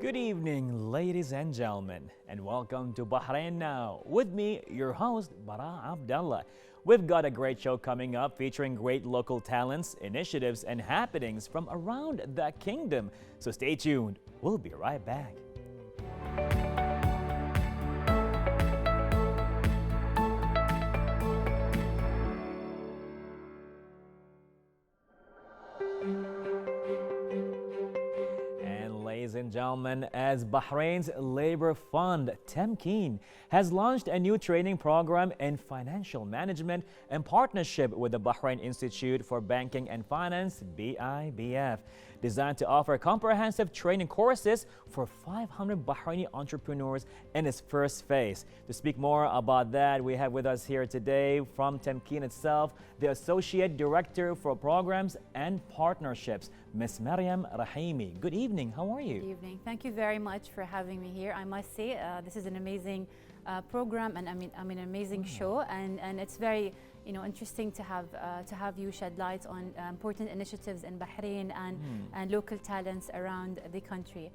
Good evening, ladies and gentlemen, and welcome to Bahrain Now. With me, your host, Bara Abdulla. We've got a great show coming up featuring great local talents, initiatives, and happenings from around the kingdom. So stay tuned. We'll be right back. Ladies and gentlemen, as Bahrain's Labor Fund, Temkeen, has launched a new training program in financial management in partnership with the Bahrain Institute for Banking and Finance, BIBF, designed to offer comprehensive training courses for 500 Bahraini entrepreneurs in its first phase. To speak more about that, we have with us here today from Temkeen itself, the Associate Director for Programs and Partnerships, Ms. Maryam Rahimi. Good evening, how are you? Good evening. Thank you very much for having me here. I must say this is an amazing program and an amazing show, and it's very interesting to have you shed light on important initiatives in Bahrain and local talents around the country.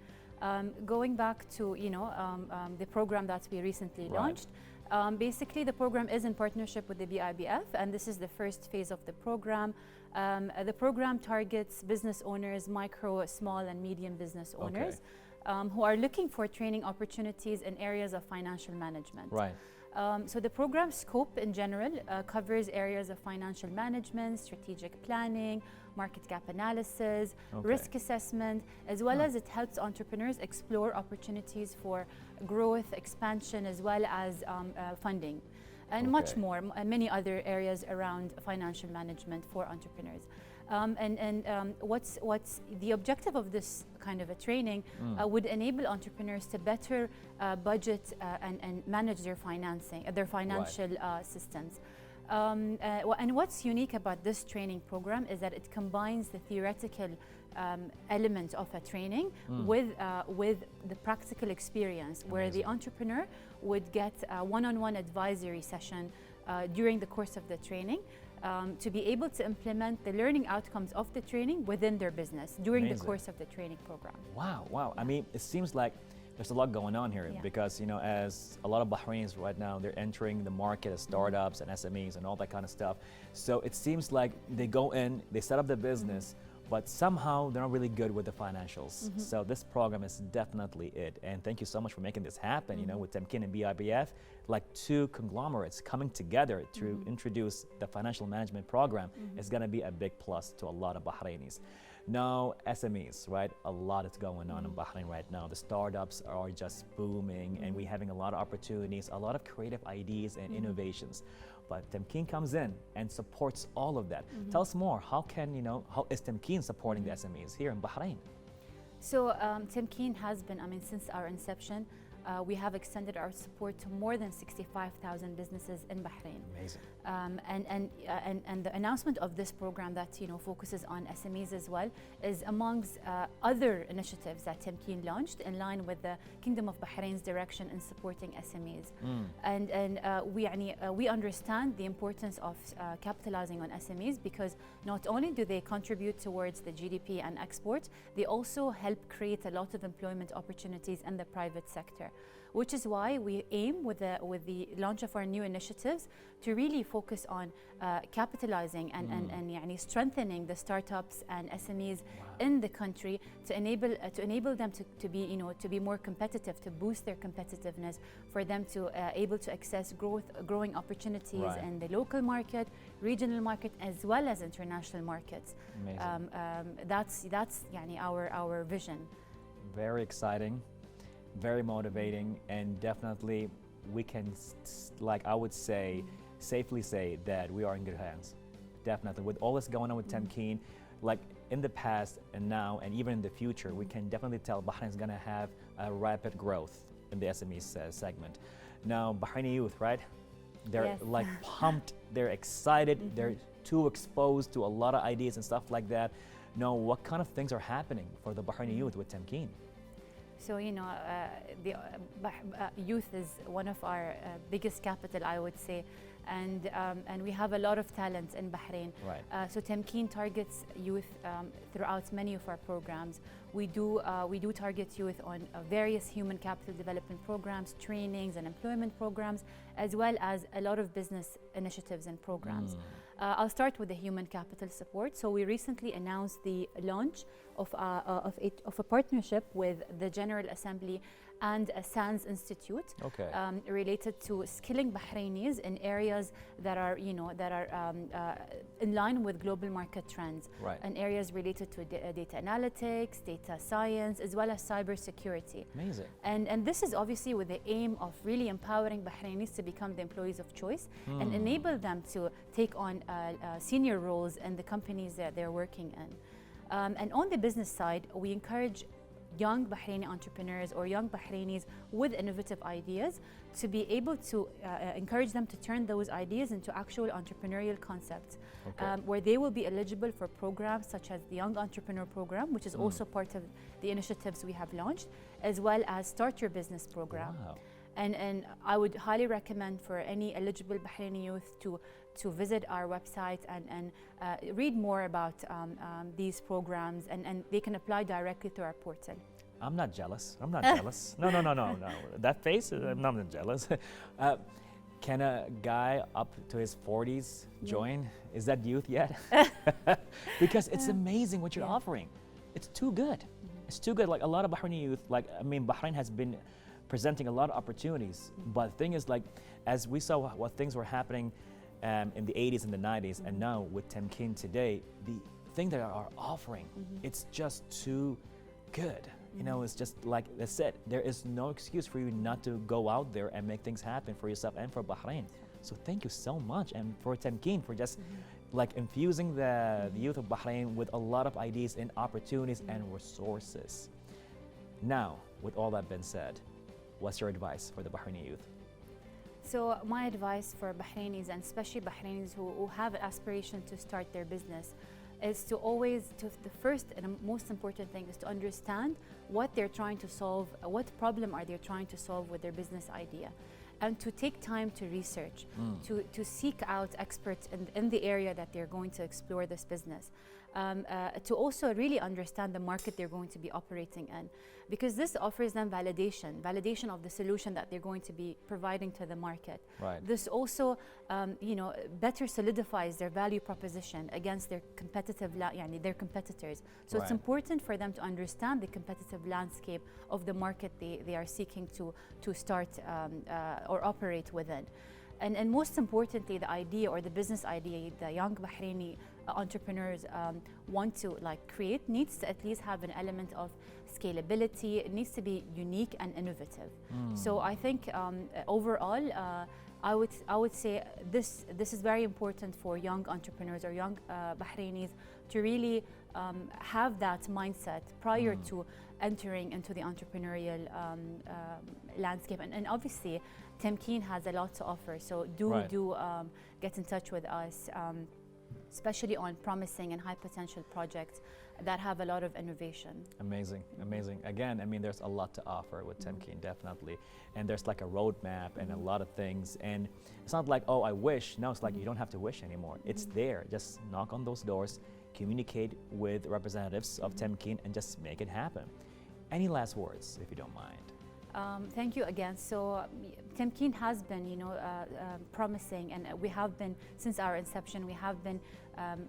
Going back to the program that we recently launched. Basically, the program is in partnership with the BIBF, and this is the first phase of the program. The program targets business owners, micro, small, and medium business owners who are looking for training opportunities in areas of financial management. Right. So the program scope in general covers areas of financial management, strategic planning, market gap analysis, risk assessment, as well as it helps entrepreneurs explore opportunities for growth, expansion, as well as funding, and much more, many other areas around financial management for entrepreneurs. What's the objective of this kind of a training would enable entrepreneurs to better budget and manage their financing, their financial systems. And what's unique about this training program is that it combines the theoretical element of a training with the practical experience, where the entrepreneur would get a one-on-one advisory session during the course of the training to be able to implement the learning outcomes of the training within their business during the course of the training program. Wow. I mean, it seems like there's a lot going on here because, as a lot of Bahrainis right now, they're entering the market as startups and SMEs and all that kind of stuff. So it seems like they go in, they set up the business, but somehow they're not really good with the financials. So this program is definitely it. And thank you so much for making this happen, with Temkeen and BIBF, like two conglomerates coming together to introduce the financial management program is gonna be a big plus to a lot of Bahrainis. Now, SMEs, right? A lot is going on in Bahrain right now. The startups are just booming and we're having a lot of opportunities, a lot of creative ideas and innovations. But Temkeen comes in and supports all of that. Tell us more, how is Temkeen supporting the SMEs here in Bahrain? So Temkeen has been, since our inception, we have extended our support to more than 65,000 businesses in Bahrain. Amazing. And the announcement of this program that focuses on SMEs as well is amongst other initiatives that Temkeen launched in line with the Kingdom of Bahrain's direction in supporting SMEs. And we understand the importance of capitalizing on SMEs because not only do they contribute towards the GDP and export, they also help create a lot of employment opportunities in the private sector, which is why we aim with the launch of our new initiatives to really focus on capitalizing and strengthening the startups and SMEs in the country to enable them to be more competitive, to boost their competitiveness, for them to able to access growing opportunities in the local market, regional market, as well as international markets. That's our vision. Very exciting, very motivating, and definitely we can, I would say, safely say that we are in good hands. Definitely, with all this going on with Temkeen, like in the past and now and even in the future, we can definitely tell Bahrain is going to have a rapid growth in the SME segment. Now, Bahraini youth, right? They're like pumped, they're excited, they're too exposed to a lot of ideas and stuff like that. Now, what kind of things are happening for the Bahraini youth with Temkeen? So, the youth is one of our biggest capital, I would say. and we have a lot of talent in Bahrain. Right. So Temkeen targets youth throughout many of our programs. We do target youth on various human capital development programs, trainings and employment programs, as well as a lot of business initiatives and programs. I'll start with the human capital support. So we recently announced the launch of a partnership with the General Assembly and a SANS Institute, related to skilling Bahrainis in areas that are, in line with global market trends, and areas related to data analytics, data science, as well as cybersecurity. Amazing. And this is obviously with the aim of really empowering Bahrainis to become the employees of choice and enable them to take on senior roles in the companies that they're working in. And on the business side, we encourage young Bahraini entrepreneurs or young Bahrainis with innovative ideas to be able to encourage them to turn those ideas into actual entrepreneurial concepts, where they will be eligible for programs such as the Young Entrepreneur Program, which is also part of the initiatives we have launched, as well as Start Your Business Program. Wow. And I would highly recommend for any eligible Bahraini youth to visit our website and read more about these programs, and they can apply directly to our portal. I'm not jealous. I'm not jealous. No. That face, I'm not jealous. Can a guy up to his 40s join? Is that youth yet? Because it's amazing what you're offering. It's too good. It's too good. Like a lot of Bahraini youth, Bahrain has been presenting a lot of opportunities. But the thing is, as we saw what things were happening in the 80s and the 90s, and now with Temkeen today, the thing that are offering, it's just too good. It's just like I said, there is no excuse for you not to go out there and make things happen for yourself and for Bahrain. So thank you so much, and for Temkeen for just infusing the youth of Bahrain with a lot of ideas and opportunities and resources. Now, with all that been said, what's your advice for the Bahraini youth? So my advice for Bahrainis, and especially Bahrainis who have an aspiration to start their business, is the first and most important thing is to understand what they're trying to solve, what problem are they trying to solve with their business idea, and to take time to research, to seek out experts in the area that they're going to explore this business, to also really understand the market they're going to be operating in, because this offers them validation of the solution that they're going to be providing to the market. Right. This also, better solidifies their value proposition against their their competitors. So it's important for them to understand the competitive landscape of the market they are seeking to start or operate within. And most importantly, the idea or the business idea the young Bahraini entrepreneurs want to create needs to at least have an element of scalability. It needs to be unique and innovative. So I think overall, I would say this is very important for young entrepreneurs or young Bahrainis to really have that mindset prior to entering into the entrepreneurial landscape. And obviously, Temkeen has a lot to offer. So do get in touch with us, especially on promising and high potential projects that have a lot of innovation. Amazing. Again, there's a lot to offer with Temkeen, definitely. And there's a roadmap and a lot of things. And it's not like, oh, I wish. No, it's like you don't have to wish anymore. It's there. Just knock on those doors, communicate with representatives of Temkeen, and just make it happen. Any last words, if you don't mind? Thank you again. So Temkeen has been, promising, and we have been, since our inception, we have been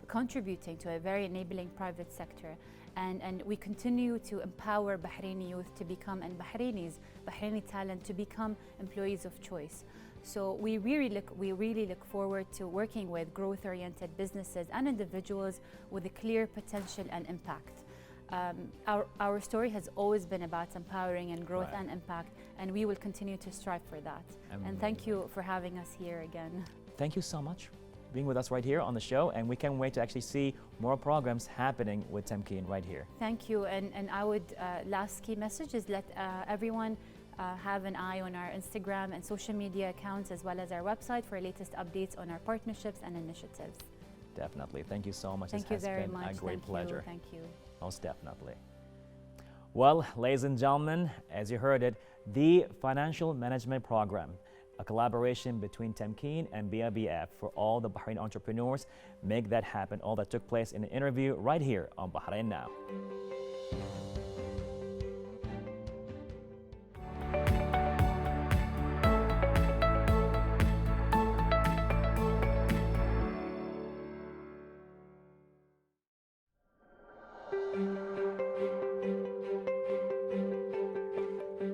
contributing to a very enabling private sector. And we continue to empower Bahraini youth to become, and Bahraini talent to become employees of choice. So we really look forward to working with growth-oriented businesses and individuals with a clear potential and impact. Our story has always been about empowering and growth and impact, and we will continue to strive for that. And thank you for having us here again. Thank you so much for being with us right here on the show, and we can't wait to actually see more programs happening with Temkeen right here. Thank you, and I would, last key message is let everyone have an eye on our Instagram and social media accounts, as well as our website for latest updates on our partnerships and initiatives. Definitely. Thank you so much. Thank you very much. It has been a great pleasure. Thank you. Most definitely. Well, ladies and gentlemen, as you heard it, the Financial Management Program, a collaboration between Temkeen and BIBF for all the Bahrain entrepreneurs. Make that happen. All that took place in an interview right here on Bahrain Now.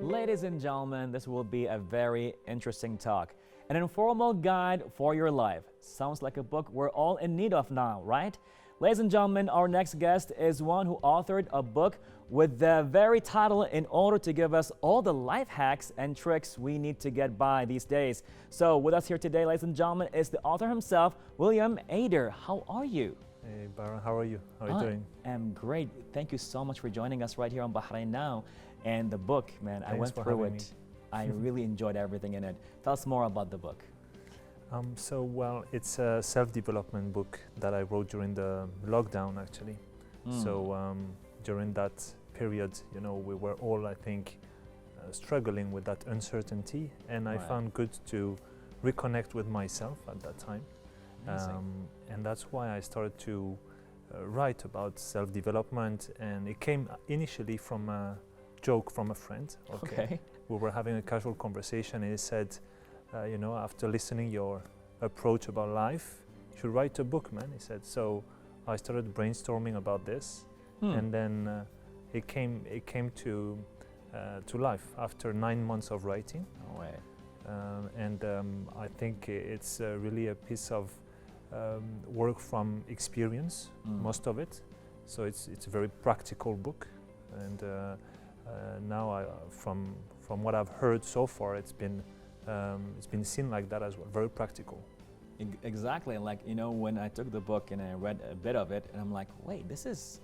Ladies and gentlemen, this will be a very interesting talk. An informal guide for your life. Sounds like a book we're all in need of now, right? Ladies and gentlemen, our next guest is one who authored a book with the very title in order to give us all the life hacks and tricks we need to get by these days. So with us here today, ladies and gentlemen, is the author himself, William Ader. How are you? Hey, Bara, how are you? How are you doing? I'm great. Thank you so much for joining us right here on Bahrain Now. And the book, man, I went for through having it. I really enjoyed everything in it. Tell us more about the book. Well, it's a self-development book that I wrote during the lockdown, actually. So during that period, you know, we were all, I think, struggling with that uncertainty, and I found good to reconnect with myself at that time. And that's why I started to write about self-development, and it came initially from a joke from a friend. Okay. We were having a casual conversation, and he said, you know, after listening your approach about life, you should write a book, man. He said. So I started brainstorming about this, and then it came to life after 9 months of writing. No way. I think it's really a piece of work from experience, most of it. So it's a very practical book, and now from what I've heard so far, it's been seen like that as well, very practical. Exactly. Like, you know, when I took the book and I read a bit of it, and I'm like, wait, this is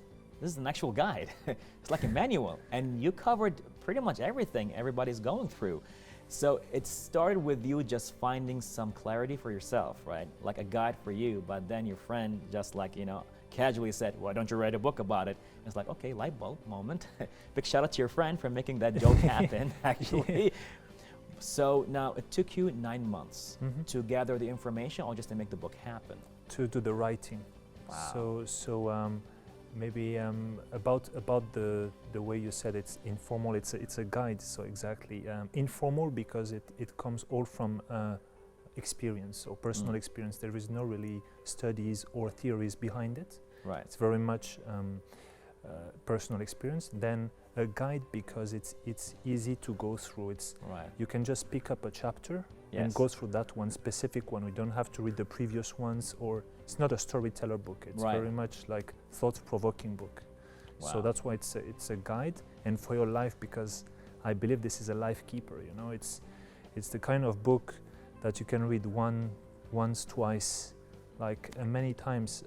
an actual guide. It's like a manual, and you covered pretty much everything everybody's going through. So it started with you just finding some clarity for yourself, right? Like a guide for you, but then your friend just, like, you know, casually said, why don't you write a book about it? And it's like, okay, light bulb moment. Big shout out to your friend for making that joke happen, actually. So now it took you 9 months to gather the information, or just to make the book happen? To do the writing. Wow. So maybe about the way you said it's informal. It's a guide. So exactly informal because it comes all from experience or personal experience. There is no really studies or theories behind it. Right. It's very much personal experience. Then a guide because it's easy to go through. You can just pick up a chapter and go through that one specific one. We don't have to read the previous ones, or it's not a storyteller book. It's very much like thought-provoking book. Wow. So that's why it's a guide, and for your life, because I believe this is a life keeper. You know, it's the kind of book that you can read once, twice, like many times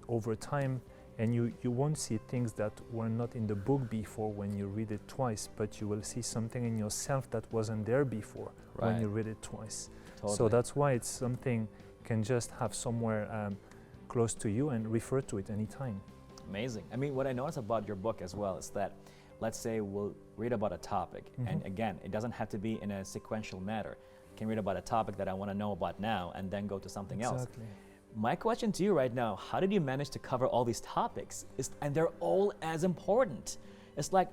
over time. And you won't see things that were not in the book before when you read it twice, but you will see something in yourself that wasn't there before when you read it twice. Totally. So that's why it's something you can just have somewhere close to you and refer to it anytime. Amazing. I mean, what I notice about your book as well is that, let's say we'll read about a topic, and again, it doesn't have to be in a sequential manner. You can read about a topic that I want to know about now and then go to something else. My question to you right now, how did you manage to cover all these topics? And they're all as important. It's like,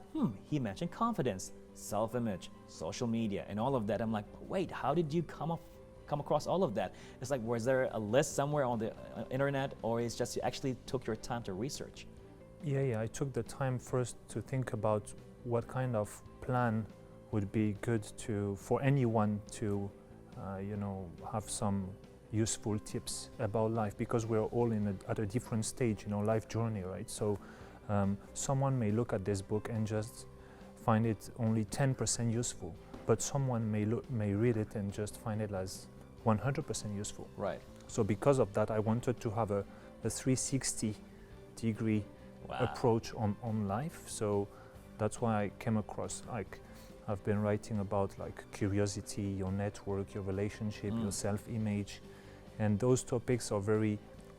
he mentioned confidence, self-image, social media, and all of that. I'm like, wait, how did you come across all of that? It's like, was there a list somewhere on the internet, or it's just you actually took your time to research? Yeah, I took the time first to think about what kind of plan would be good for anyone to, you know, have some useful tips about life, because we're all at a different stage, you know, life journey, right? So someone may look at this book and just find it only 10% useful, but someone may read it and just find it as 100% useful. Right. So because of that, I wanted to have a 360-degree approach on life. So that's why I came across, like, I've been writing about like curiosity, your network, your relationship, your self-image. And those topics are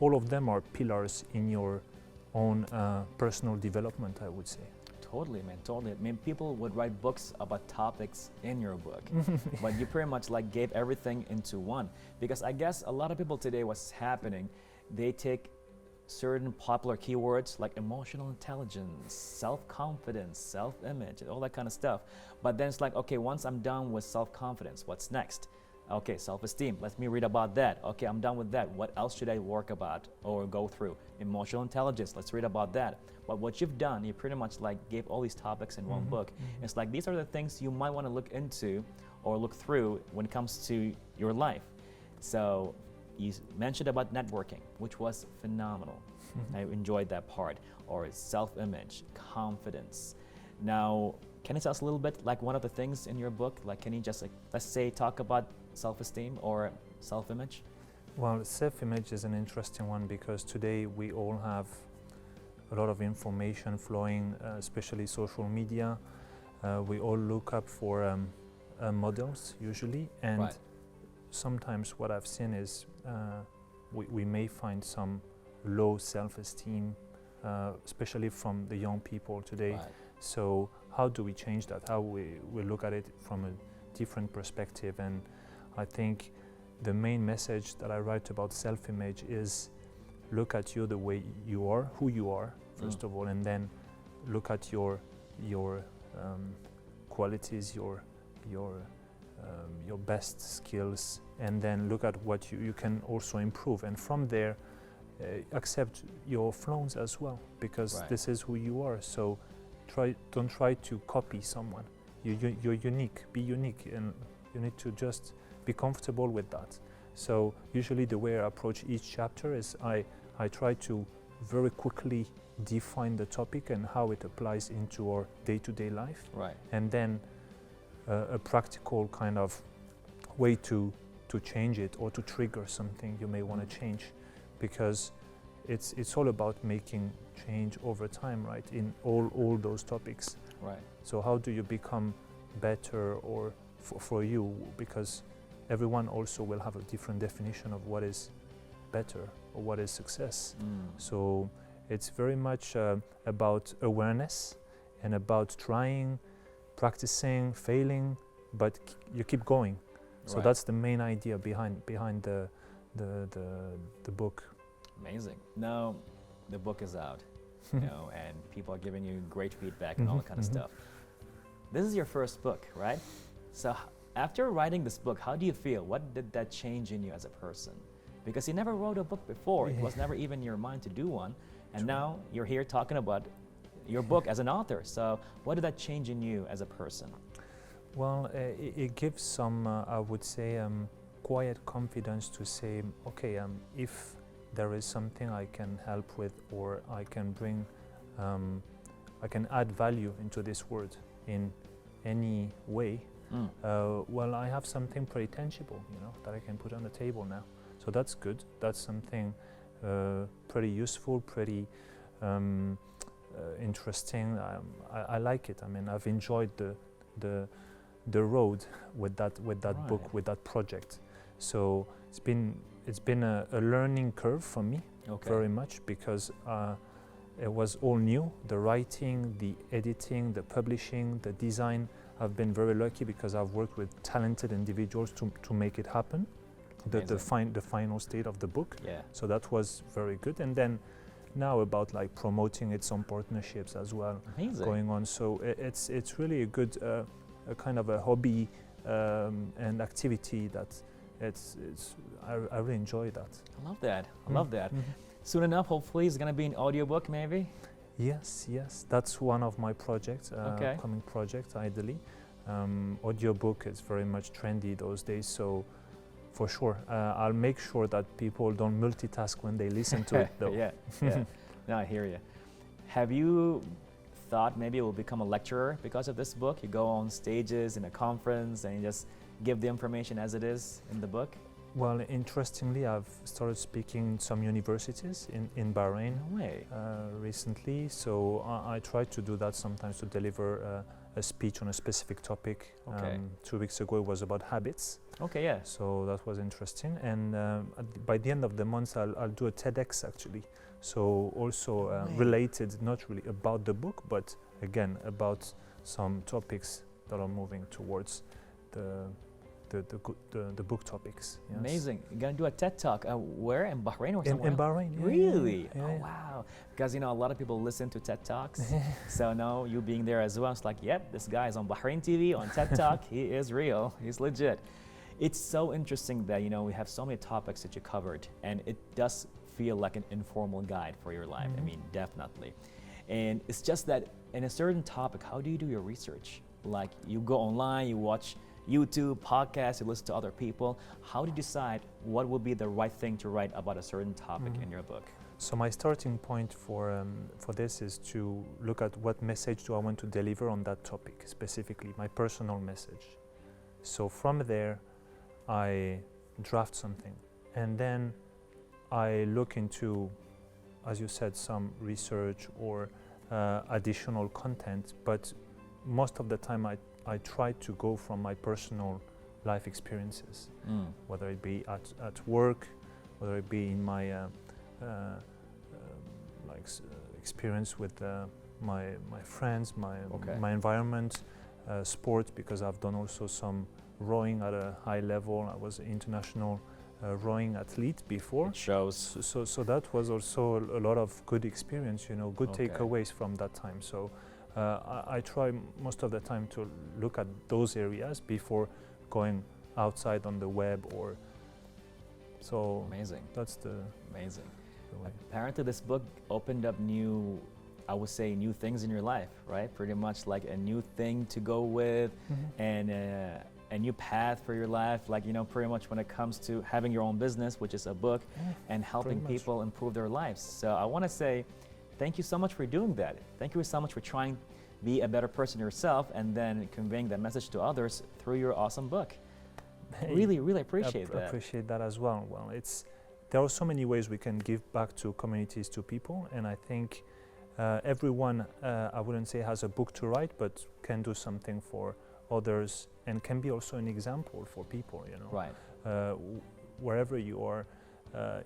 all of them are pillars in your own personal development, I would say. Totally, man, totally. I mean, people would write books about topics in your book, but you pretty much like gave everything into one. Because I guess a lot of people today, what's happening, they take certain popular keywords like emotional intelligence, self-confidence, self-image, all that kind of stuff. But then it's like, okay, once I'm done with self-confidence, what's next? Okay, self-esteem, let me read about that. Okay, I'm done with that. What else should I work about or go through? Emotional intelligence, let's read about that. But what you've done, you pretty much like gave all these topics in one book. It's like these are the things you might want to look into or look through when it comes to your life. So you mentioned about networking, which was phenomenal. I enjoyed that part. Or self-image, confidence. Now, can you tell us a little bit like one of the things in your book? Like, can you just like, let's say, talk about self-esteem or self-image? Well, self-image is an interesting one because today we all have a lot of information flowing, especially social media. We all look up for models usually, and Right. sometimes what I've seen is we may find some low self-esteem, especially from the young people today. Right. So how do we change that? How we look at it from a different perspective? And I think the main message that I write about self-image is look at you the way you are, who you are, first of all, and then look at your qualities, your best skills, and then look at what you can also improve. And from there, accept your flaws as well, because Right. this is who you are. So don't try to copy someone. You're unique. Be unique, and you need to just be comfortable with that. So usually the way I approach each chapter is I try to very quickly define the topic and how it applies into our day-to-day life, Right. and then a practical kind of way to change it or to trigger something you may want to change, because it's all about making change over time, right? In all those topics. Right. So how do you become better, or for you, because everyone also will have a different definition of what is better or what is success. So it's very much about awareness and about trying, practicing, failing, but you keep going. So Right. that's the main idea behind the book. Amazing. Now, the book is out, you know, and people are giving you great feedback and all that kind of stuff. This is your first book, right? So after writing this book, how do you feel? What did that change in you as a person? Because you never wrote a book before. It was never even in your mind to do one. And now you're here talking about your book as an author. So what did that change in you as a person? Well, it gives some, I would say, quiet confidence to say, okay, if there is something I can help with, or I can bring, I can add value into this world in any way, well, I have something pretty tangible, you know, that I can put on the table now. So that's good. That's something pretty useful, pretty interesting. I like it. I mean, I've enjoyed the road with that Right. book, with that project. So it's been a learning curve for me, Okay. very much, because it was all new. The writing, the editing, the publishing, the design. I've been very lucky because I've worked with talented individuals to make it happen. The final state of the book. Yeah. So that was very good. And then now about like promoting it, some partnerships as well Amazing. going on. So it's really a good a kind of a hobby and activity that I really enjoy that. I love that. I love that. Soon enough, hopefully, it's going to be an audiobook maybe? Yes, that's one of my projects, Okay. upcoming projects, ideally. Audiobook is very much trendy those days, so for sure. I'll make sure that people don't multitask when they listen to it, though. Yeah. No, I hear you. Have you thought maybe you will become a lecturer because of this book? You go on stages in a conference and you just give the information as it is in the book? Well, interestingly, I've started speaking in some universities in Bahrain No way. recently. So I try to do that sometimes, to deliver a speech on a specific topic. Okay. 2 weeks ago it was about habits. Okay, yeah. So that was interesting. And by the end of the month, I'll do a TEDx actually. So also Right. related, not really about the book, but again about some topics that are moving towards the book topics. Yes. Amazing. You're going to do a TED Talk. Where? In Bahrain or somewhere In else? Bahrain. Yeah, Really? Yeah, Oh, yeah. wow. Because, you know, a lot of people listen to TED Talks. So, no, you being there as well, it's like, yep, this guy is on Bahrain TV, on TED Talk. He is real. He's legit. It's so interesting that, you know, we have so many topics that you covered, and it does feel like an informal guide for your life. I mean, definitely. And it's just that in a certain topic, how do you do your research? Like, you go online, you watch YouTube, podcasts, you listen to other people. How do you decide what will be the right thing to write about a certain topic in your book? So my starting point for this is to look at what message do I want to deliver on that topic, specifically my personal message. So from there, I draft something, and then I look into, as you said, some research or additional content, but most of the time I try to go from my personal life experiences, whether it be at work, whether it be in my experience with my friends, my environment, sport, because I've done also some rowing at a high level. I was an international rowing athlete before. It shows. So that was also a lot of good experience, you know, good takeaways from that time. So I try most of the time to look at those areas before going outside on the web or so. Amazing. That's the Amazing. way. Apparently this book opened up new, I would say, new things in your life, right? Pretty much like a new thing to go with and a new path for your life. Like, you know, pretty much when it comes to having your own business, which is a book, and helping people improve their lives. So I want to say thank you so much for doing that. Thank you so much for trying to be a better person yourself and then conveying that message to others through your awesome book. Hey, really, really appreciate that. Appreciate that as well. Well, there are so many ways we can give back to communities, to people, and I think everyone, I wouldn't say has a book to write, but can do something for others and can be also an example for people, you know. Right. Wherever you are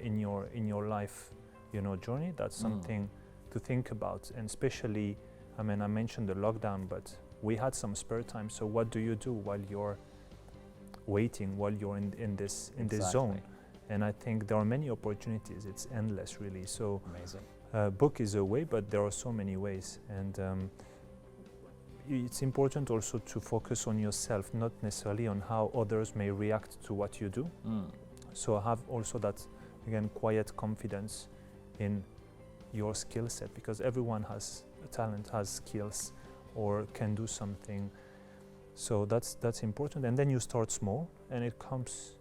in your life, you know, journey, that's something to think about. And especially, I mean, I mentioned the lockdown, but we had some spare time. So what do you do while you're waiting, while you're in this zone? And I think there are many opportunities. It's endless, really. So amazing. Book is a way, but there are so many ways. And it's important also to focus on yourself, not necessarily on how others may react to what you do. So have also that, again, quiet confidence in your skill set, because everyone has a talent, has skills, or can do something. So that's important. And then you start small, and it comes,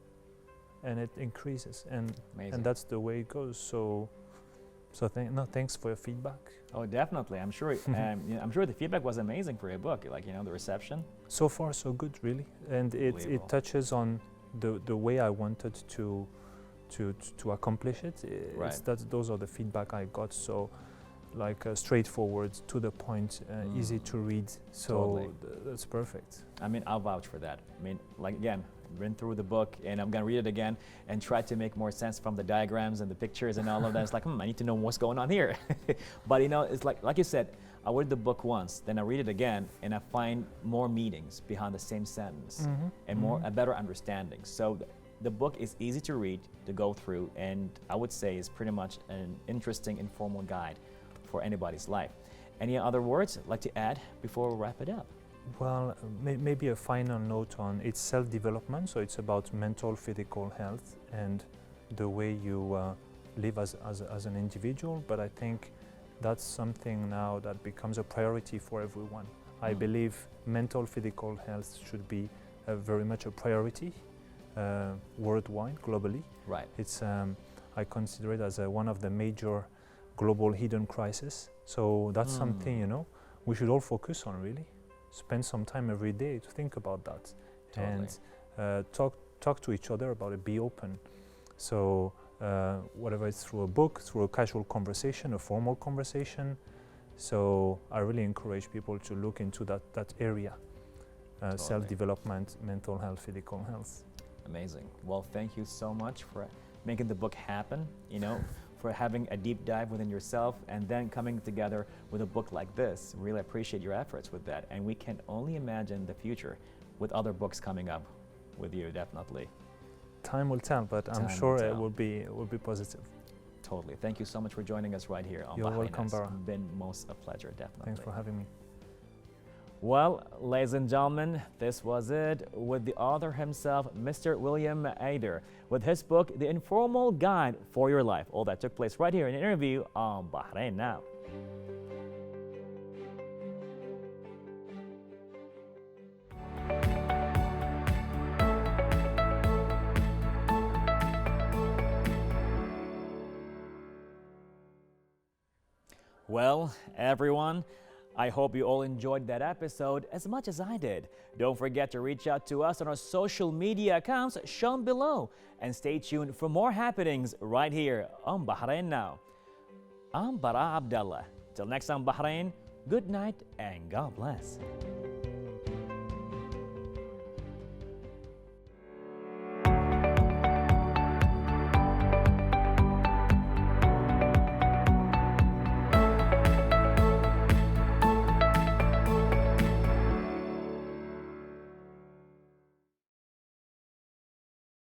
and it increases, and that's the way it goes. So thanks for your feedback. Oh, definitely. I'm sure. I'm sure the feedback was amazing for your book. Like, you know, the reception. So far, so good, really. And it touches on the way I wanted to accomplish it. Those are the feedback I got. So, like straightforward, to the point, easy to read. So that's perfect. I mean, I'll vouch for that. I mean, like, again, been through the book, and I'm gonna read it again and try to make more sense from the diagrams and the pictures and all of that. It's like, I need to know what's going on here. But you know, it's like you said, I read the book once, then I read it again, and I find more meanings behind the same sentence and a better understanding. So the book is easy to read, to go through, and I would say is pretty much an interesting, informal guide for anybody's life. Any other words I'd like to add before we wrap it up? Well, maybe a final note on it's self-development, so it's about mental, physical health and the way you live as an individual, but I think that's something now that becomes a priority for everyone. I believe mental, physical health should be very much a priority worldwide, globally. Right. It's I consider it as one of the major global hidden crises. So that's something, you know, we should all focus on, really. Spend some time every day to think about that, and talk to each other about it. Be open. So whatever it's through a book, through a casual conversation, a formal conversation. So I really encourage people to look into that area, self-development, mental health, physical health. Amazing. Well, thank you so much for making the book happen. You know, for having a deep dive within yourself and then coming together with a book like this. Really appreciate your efforts with that. And we can only imagine the future with other books coming up with you, definitely. Time will tell, but I'm sure it will be positive. Totally. Thank you so much for joining us right here on You're Bahrain. welcome, Bara. It's been most a pleasure, definitely. Thanks for having me. Well, ladies and gentlemen, this was it with the author himself, Mr. William Aider, with his book, The Informal Guide for Your Life. All that took place right here in an interview on Bahrain Now. Well, everyone, I hope you all enjoyed that episode as much as I did. Don't forget to reach out to us on our social media accounts shown below and stay tuned for more happenings right here on Bahrain Now. I'm Bara Abdullah. Till next time, Bahrain, good night and God bless.